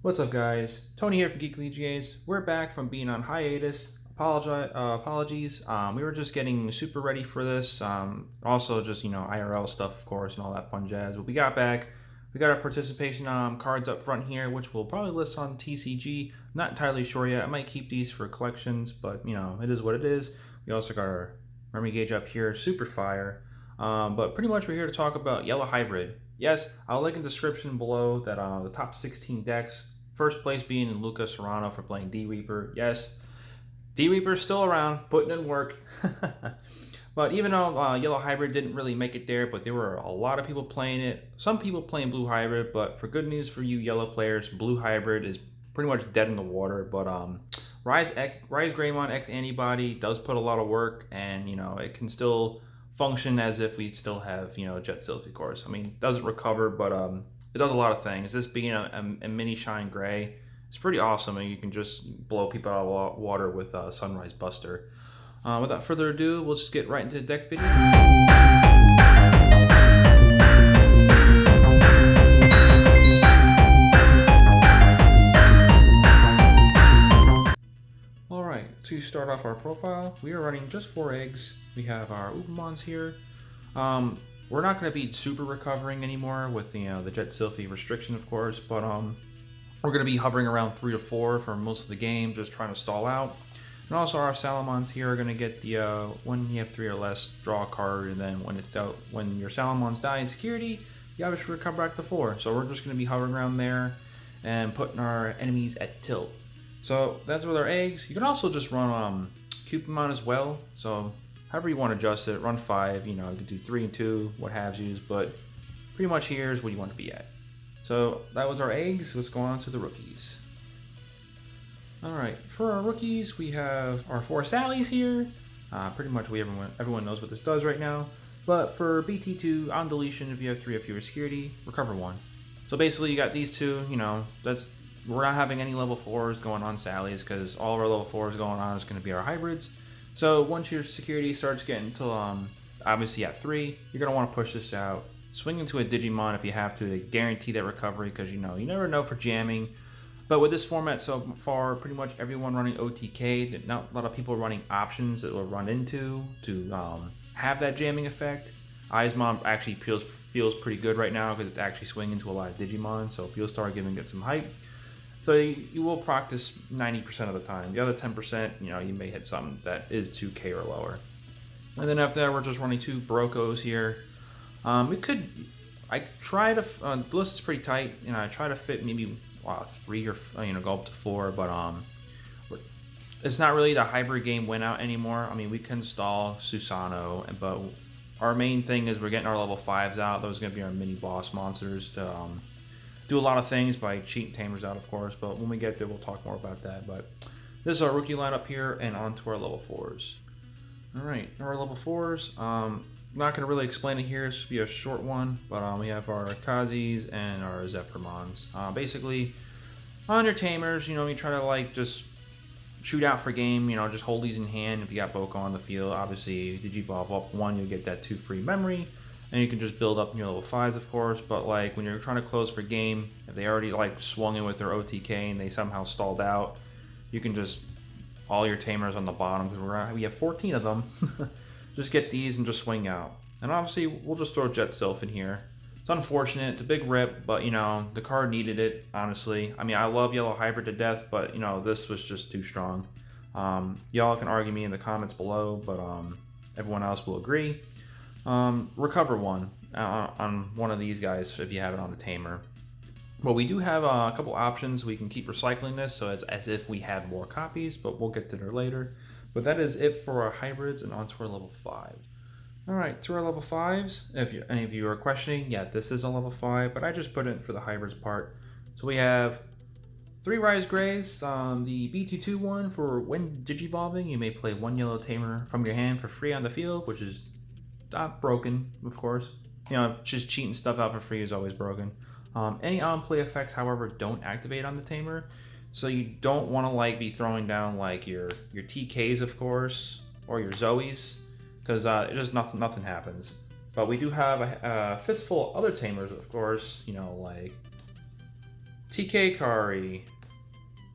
What's up, guys? Tony here from Geek GAs. We're back from being on hiatus. Apologies. We were just getting super ready for this. Also, just IRL stuff, of course, and all that fun jazz. But we got back. We got our participation cards up front here, which we'll probably list on TCG. Not entirely sure yet. I might keep these for collections, but it is what it is. We also got our memory gauge up here, super fire. But pretty much we're here to talk about Yellow Hybrid. Yes, I'll link in the description below that the top 16 decks. First place being Luca for playing D Reaper. Yes, D Reaper's still around, putting in work. But even though Yellow Hybrid didn't really make it there, but there were a lot of people playing it. Some people playing Blue Hybrid, but for good news for you Yellow players, Blue Hybrid is pretty much dead in the water. But Rise Greymon X Antibody does put a lot of work, and it can still function as if we still have Jet Sills, of course. I mean, it doesn't recover, but it does a lot of things. This being a mini Shine Gray, it's pretty awesome, and you can just blow people out of water with Sunrise Buster. Without further ado, we'll just get right into the deck video. Alright, to start off our profile, we are running just 4 eggs. We have our Upamons here. We're not going to be super recovering anymore with the Jet Sylphie restriction, of course, but we're going to be hovering around 3 to 4 for most of the game, just trying to stall out. And also our Salamons here are going to get the, when you have 3 or less, draw a card, and then when your Salamons die in security, you obviously recover back to 4. So we're just going to be hovering around there and putting our enemies at tilt. So that's with our eggs. You can also just run Cupidmon as well. So however you want to adjust it, run 5, you could do 3 and 2, what have yous, but pretty much here's where you want to be at. So that was our eggs. Let's go on to the rookies. Alright, for our rookies, we have our 4 Sallys here. Pretty much everyone knows what this does right now. But for BT2, on deletion, if you have 3 or fewer security, recover 1. So basically you got these two, we're not having any level 4s going on Sallys, because all of our level 4s going on is going to be our hybrids. So once your security starts getting to obviously at 3, you're going to want to push this out. Swing into a Digimon if you have to guarantee that recovery, because you never know for jamming. But with this format so far, pretty much everyone running OTK, not a lot of people running options that will run into to have that jamming effect. Eismon actually feels pretty good right now because it's actually swinging into a lot of Digimon, so you'll start giving it some hype. So you will practice 90% of the time. The other 10%, you may hit something that is 2K or lower. And then after that, we're just running 2 Brocos here. I try to, the list is pretty tight. I try to fit maybe 3 or, go up to 4, but it's not really the hybrid game win out anymore. I mean, we can stall Susano, but our main thing is we're getting our level 5s out. Those are going to be our mini boss monsters to do a lot of things by cheating tamers out, of course, but when we get there, we'll talk more about that. But this is our rookie lineup here, and on to our level 4s. Alright, our level 4s. Not going to really explain it here. This should be a short one, but we have our Kazis and our Zephyrmons. Basically, on your tamers, you try to just shoot out for game, just hold these in hand. If you got Boko on the field, obviously, Digivolve up 1, you'll get that 2 free memory, and you can just build up your level 5s, of course. But when you're trying to close for game, if they already swung in with their OTK and they somehow stalled out, you can just all your tamers on the bottom, because we have 14 of them. Just get these and just swing out. And obviously, we'll just throw Jet Sylph in here. It's unfortunate. It's a big rip, but, the card needed it, honestly. I mean, I love Yellow Hybrid to death, but, this was just too strong. Y'all can argue me in the comments below, but everyone else will agree. Recover 1 on one of these guys if you have it on the tamer. Well, we do have a couple options. We can keep recycling this, so it's as if we have more copies, but we'll get to there later. But that is it for our hybrids, and on to our level 5s. Alright, to our level 5s, if any of you are questioning, yeah, this is a level 5, but I just put it for the hybrids part. So we have 3 Rise Greys, the BT-2 one for when Digivolving, you may play 1 yellow tamer from your hand for free on the field, which is not broken, of course. Just cheating stuff out for free is always broken. Any on-play effects, however, don't activate on the tamer. So you don't want to be throwing down your TKs, of course, or your Zoes, because it just nothing happens. But we do have a fistful of other tamers, of course, TK Kari,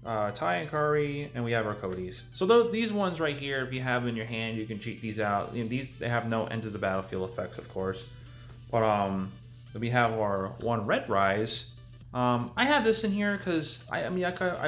Ty and Kari, and we have our Codys. So these ones right here, if you have them in your hand, you can cheat these out. You know, these, they have no end of the battlefield effects, of course. But we have our one red rise. I have this in here because I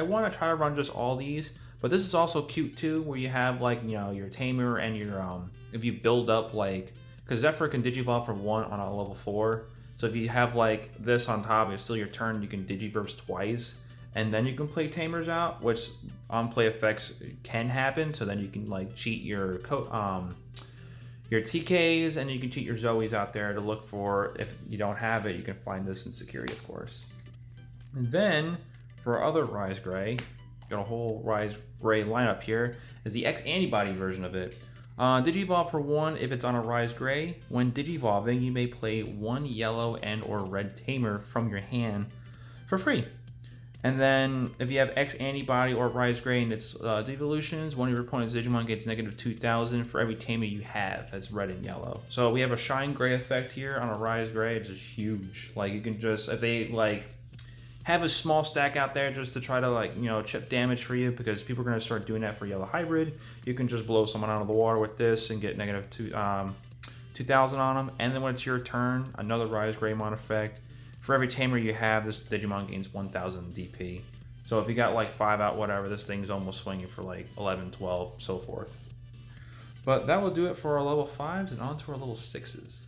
want to try to run just all these, but this is also cute too, where you have like, you know, your tamer and your if you build up like, because Zephyr can digivolve from 1 on a level 4. So if you have like this on top, it's still your turn, you can digiburst twice, and then you can play tamers out, which on play effects can happen. So then you can like cheat your TKs, and you can cheat your Zoes out there to look for, if you don't have it, you can find this in security, of course. And then for our other Rise Gray, got a whole Rise Gray lineup here, is the X Antibody version of it. Digivolve for 1 if it's on a Rise Gray. When digivolving, you may play 1 yellow and or red tamer from your hand for free. And then if you have X Antibody or Rise Gray and its devolutions, one of your opponent's Digimon gets negative 2,000 for every tamer you have that's red and yellow. So we have a Shine Gray effect here on a Rise Gray. It's just huge. Like, you can just, if they like have a small stack out there just to try to, like, you know, chip damage for you, because people are going to start doing that for yellow hybrid, you can just blow someone out of the water with this and get negative 2,000 on them. And then when it's your turn, another Rise Greymon effect. For every tamer you have, this Digimon gains 1,000 DP. So if you got like 5 out, whatever, this thing's almost swinging for like 11, 12, so forth. But that will do it for our level 5s, and on to our level 6s.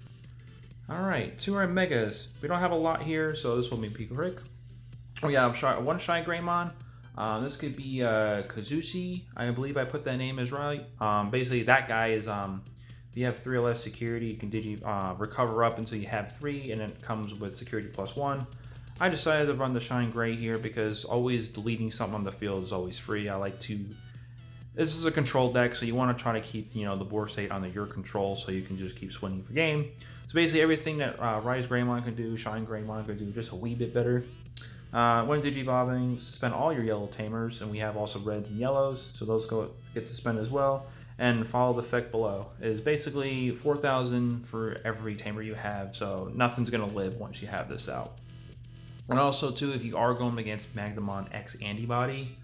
Alright, to our Megas. We don't have a lot here, so this will be quick. We have one Shy Greymon. This could be Kazushi. I believe I put that name as right. Basically, that guy is, if you have 3 or less security, you can recover up until you have 3, and it comes with security +1. I decided to run the Shine Gray here because always deleting something on the field is always free. I like to... This is a control deck, so you want to try to keep, you know, the board state under your control so you can just keep swinging for game. So basically everything that Rise Greymon can do, Shine Greymon can do just a wee bit better. When digivolving, suspend all your yellow tamers, and we have also reds and yellows, so those get suspended as well. And follow the effect below. It is basically 4,000 for every tamer you have, so nothing's going to live once you have this out. And also too, if you are going against Magnamon X Antibody,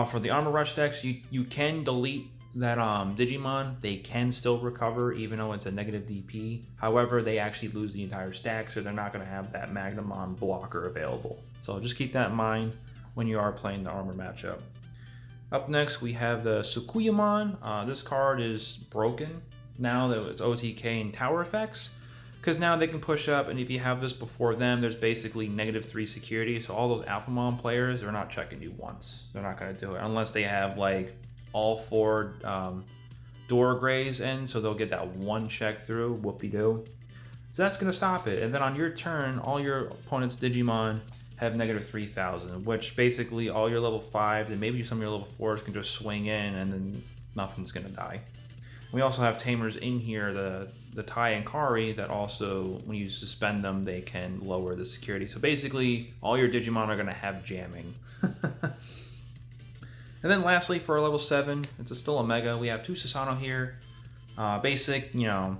for the Armor Rush decks, you can delete that Digimon. They can still recover even though it's a negative DP. However, they actually lose the entire stack, so they're not going to have that Magnamon blocker available. So just keep that in mind when you are playing the Armor matchup. Up next, we have the Sukuyamon. This card is broken now that it's OTK and tower effects, because now they can push up, and if you have this before them, there's basically -3 security. So all those Alphamon players, they're not checking you once. They're not going to do it unless they have like all 4 door grays in, so they'll get that 1 check through. Whoopie-doo. So that's going to stop it. And then on your turn, all your opponent's Digimon have -3,000, which basically all your level 5s and maybe some of your level 4s can just swing in, and then nothing's going to die. We also have tamers in here, the Tai and Kari, that also, when you suspend them, they can lower the security. So basically, all your Digimon are going to have jamming. And then lastly, for our level 7, it's still a Mega, we have 2 Susanoo here. Basic, you know,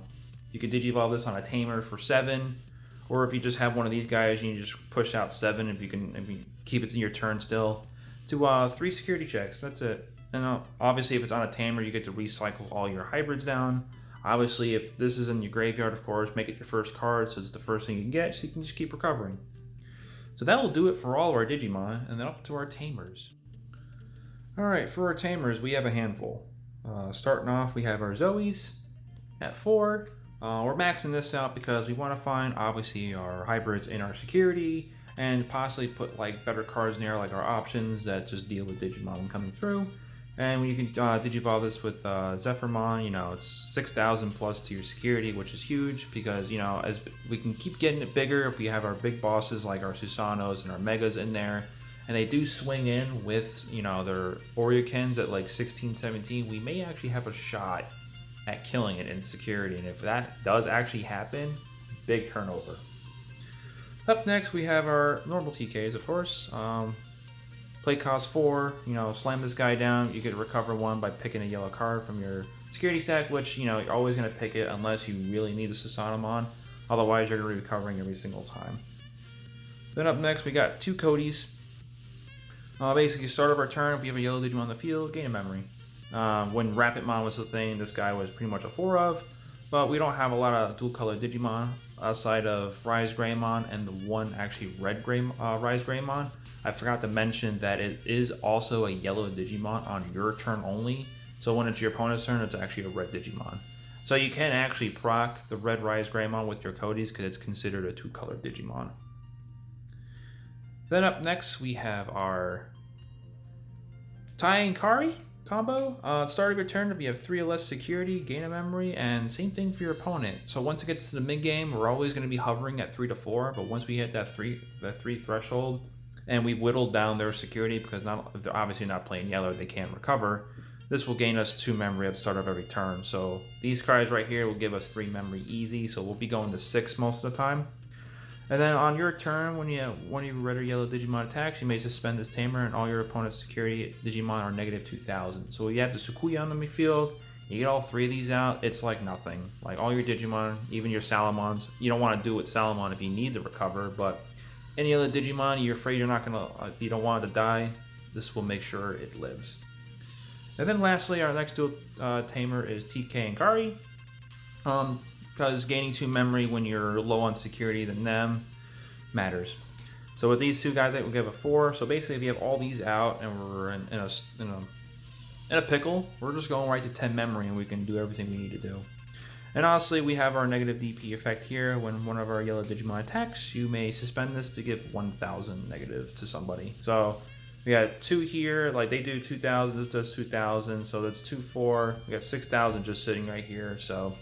you can digivolve this on a tamer for 7. Or if you just have one of these guys, you just push out 7 if you keep it in your turn still. To 3 security checks, that's it. And obviously if it's on a tamer, you get to recycle all your hybrids down. Obviously if this is in your graveyard, of course, make it your first card, so it's the first thing you can get, so you can just keep recovering. So that will do it for all of our Digimon, and then up to our tamers. Alright, for our tamers, we have a handful. Starting off, we have our Zoes at 4. We're maxing this out because we want to find, obviously, our hybrids in our security, and possibly put like better cards in there, like our options that just deal with Digimon coming through. And when you can digivolve this with Zephyrmon, you know, it's 6,000 plus to your security, which is huge because, you know, as we can keep getting it bigger if we have our big bosses like our Susanoos and our Megas in there, and they do swing in with, you know, their Oryokens at like 16, 17, we may actually have a shot at killing it in security. And if that does actually happen, big turnover. Up next, we have our normal TKs, of course. Play cost 4, you know, slam this guy down. You could recover 1 by picking a yellow card from your security stack, which, you know, you're always going to pick it unless you really need a Susanomon. Otherwise, you're going to be recovering every single time. Then up next we got two Codys. Basically, start of our turn, if we have a yellow Digimon on the field, gain a memory. When Rapidmon was the thing, this guy was pretty much a 4 of, but we don't have a lot of dual color Digimon outside of Rise Greymon and the one actually Rise Greymon. I forgot to mention that it is also a yellow Digimon on your turn only, so when it's your opponent's turn, it's actually a red Digimon. So you can actually proc the red Rise Greymon with your Codys because it's considered a 2-color Digimon. Then up next we have our Tai and Kari combo. At the start of your turn, if you have 3 or less security, gain a memory, and same thing for your opponent. So once it gets to the mid game, we're always going to be hovering at 3 to 4, but once we hit that 3 threshold and we whittled down their security, because if they're obviously not playing yellow, they can't recover, this will gain us 2 memory at the start of every turn. So these cards right here will give us 3 memory easy, so we'll be going to 6 most of the time. And then on your turn, when one of your red or yellow Digimon attacks, you may suspend this tamer, and all your opponent's security Digimon are negative 2,000. So you have the Sukuya on the field, you get all 3 of these out, it's like nothing. Like all your Digimon, even your Salamons, you don't want to do it with Salamon if you need to recover, but any other Digimon you're afraid you don't want it to die, this will make sure it lives. And then lastly, our next dual tamer is TK and Kari. Because gaining 2 memory when you're low on security than them matters. So with these 2 guys, we'll give a 4. So basically, if you have all these out and we're in a pickle, we're just going right to 10 memory and we can do everything we need to do. And honestly, we have our negative DP effect here. When one of our yellow Digimon attacks, you may suspend this to give 1,000 negative to somebody. So we got 2 here, like they do 2,000, this does 2,000, so that's 2, 4. We have 6,000 just sitting right here, so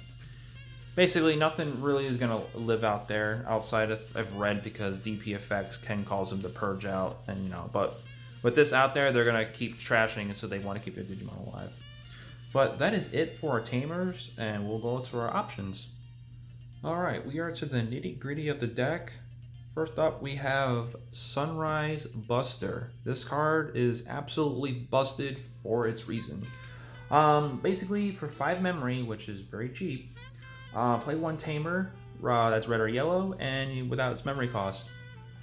basically nothing really is going to live out there outside of red, because DP effects can cause them to purge out, and but with this out there, they're going to keep trashing it, so they want to keep their Digimon alive. But that is it for our tamers, and we'll go to our options. Alright, we are to the nitty gritty of the deck. First up, we have Sunrise Buster. This card is absolutely busted for its reason. Basically, for 5 memory, which is very cheap, play 1 tamer that's red or yellow, and without its memory cost.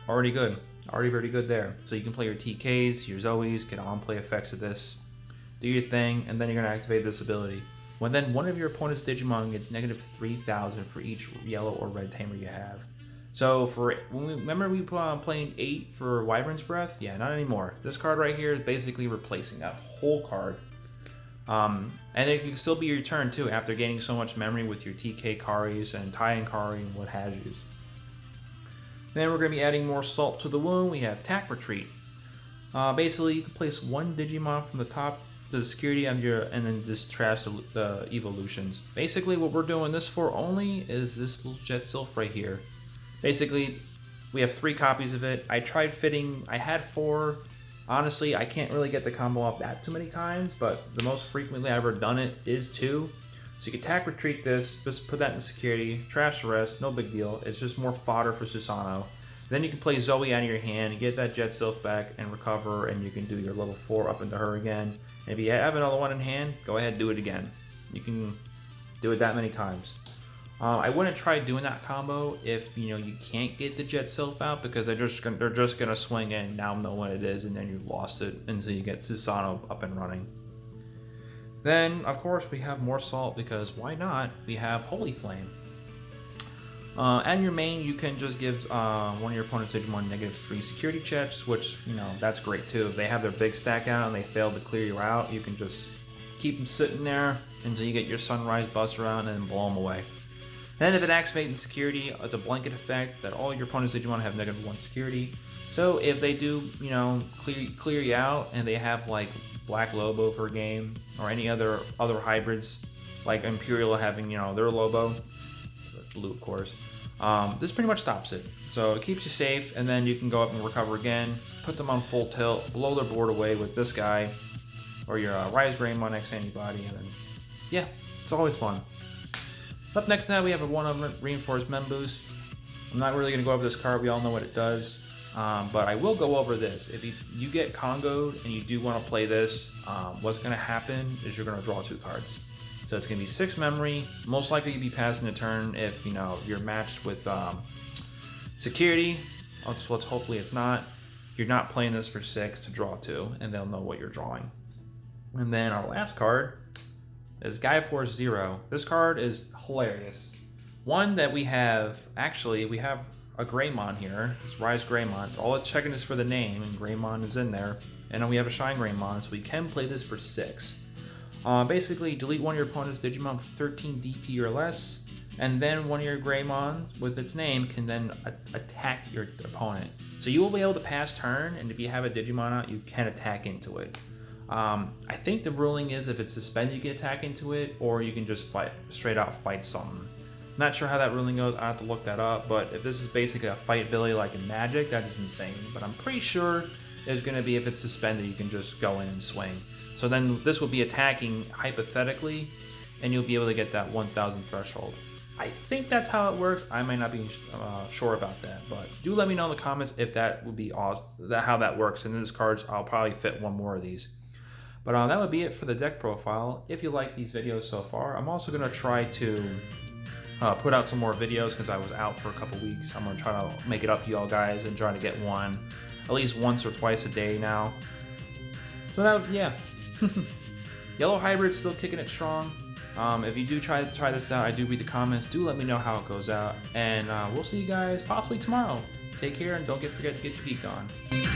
Already good. Already very good there. So you can play your TKs, your Zoes, get on-play effects of this, do your thing, and then you're going to activate this ability. When then one of your opponent's Digimon gets negative 3,000 for each yellow or red tamer you have. So remember we playing 8 for Wyvern's Breath? Yeah, not anymore. This card right here is basically replacing that whole card. And it can still be your turn too after gaining so much memory with your TK Karis and Tai and Kari and what have yous. Then we're going to be adding more salt to the wound. We have Tack Retreat. Basically, you can place 1 Digimon from the top to the security and then just trash the evolutions. Basically, what we're doing this for only is this little Jet Sylph right here. Basically, we have 3 copies of it. I tried fitting, I had 4. Honestly, I can't really get the combo off that too many times, but the most frequently I've ever done it is 2. So you can Tack Retreat this, just put that in security, trash the rest, no big deal. It's just more fodder for Susanoo. Then you can play Zoe out of your hand, get that Jet Sylph back and recover, and you can do your level 4 up into her again. And if you have another one in hand, go ahead and do it again. You can do it that many times. I wouldn't try doing that combo if you can't get the Jet Sylph out, because they're just gonna swing in, now know what it is, and then you've lost it until you get Susanoo up and running. Then of course we have more salt, because why not? We have Holy Flame. And your main, you can just give one of your opponent's Digimon negative 3 security checks, which that's great too. If they have their big stack out and they fail to clear you out, you can just keep them sitting there until you get your Sunrise Buster out and then blow them away. And if it activates in security, it's a blanket effect that all your opponent's Digimon have negative 1 security. So if they do, clear you out, and they have like Black Lobo for a game, or any other hybrids, like Imperial having their Lobo, blue of course, this pretty much stops it. So it keeps you safe, and then you can go up and recover again, put them on full tilt, blow their board away with this guy, or your Rise Greymon X Antibody, and then yeah, it's always fun. Up next now we have a 1-of Reinforced Memboost. I'm not really going to go over this card, we all know what it does, but I will go over this. If you get Congoed and you do want to play this, what's going to happen is you're going to draw 2 cards. So it's going to be 6 memory, most likely you'll be passing the turn if you're matched with security, let's hopefully it's not. You're not playing this for 6 to draw 2, and they'll know what you're drawing. And then our last card is Guy Force Zero. This card is hilarious. One that we have a Greymon here. It's Rise Greymon. All it's checking is for the name, and Greymon is in there. And then we have a Shine Greymon, so we can play this for 6. Basically, delete one of your opponent's Digimon with 13 DP or less, and then one of your Greymon with its name can then attack your opponent. So you will be able to pass turn, and if you have a Digimon out, you can attack into it. I think the ruling is if it's suspended, you can attack into it, or you can just straight out fight something. Not sure how that ruling goes. I have to look that up. But if this is basically a fight ability like in Magic, that is insane. But I'm pretty sure there's going to be, if it's suspended, you can just go in and swing. So then this will be attacking hypothetically, and you'll be able to get that 1,000 threshold. I think that's how it works. I might not be sure about that, but do let me know in the comments if that would be awesome, how that works. And in this cards, I'll probably fit one more of these. But that would be it for the deck profile. If you like these videos so far, I'm also going to try to put out some more videos because I was out for a couple weeks. I'm going to try to make it up to y'all guys and try to get one at least once or twice a day now. So yeah. Yellow Hybrid's still kicking it strong. If you do try this out, I do read the comments. Do let me know how it goes out. And we'll see you guys possibly tomorrow. Take care and don't forget to get your geek on.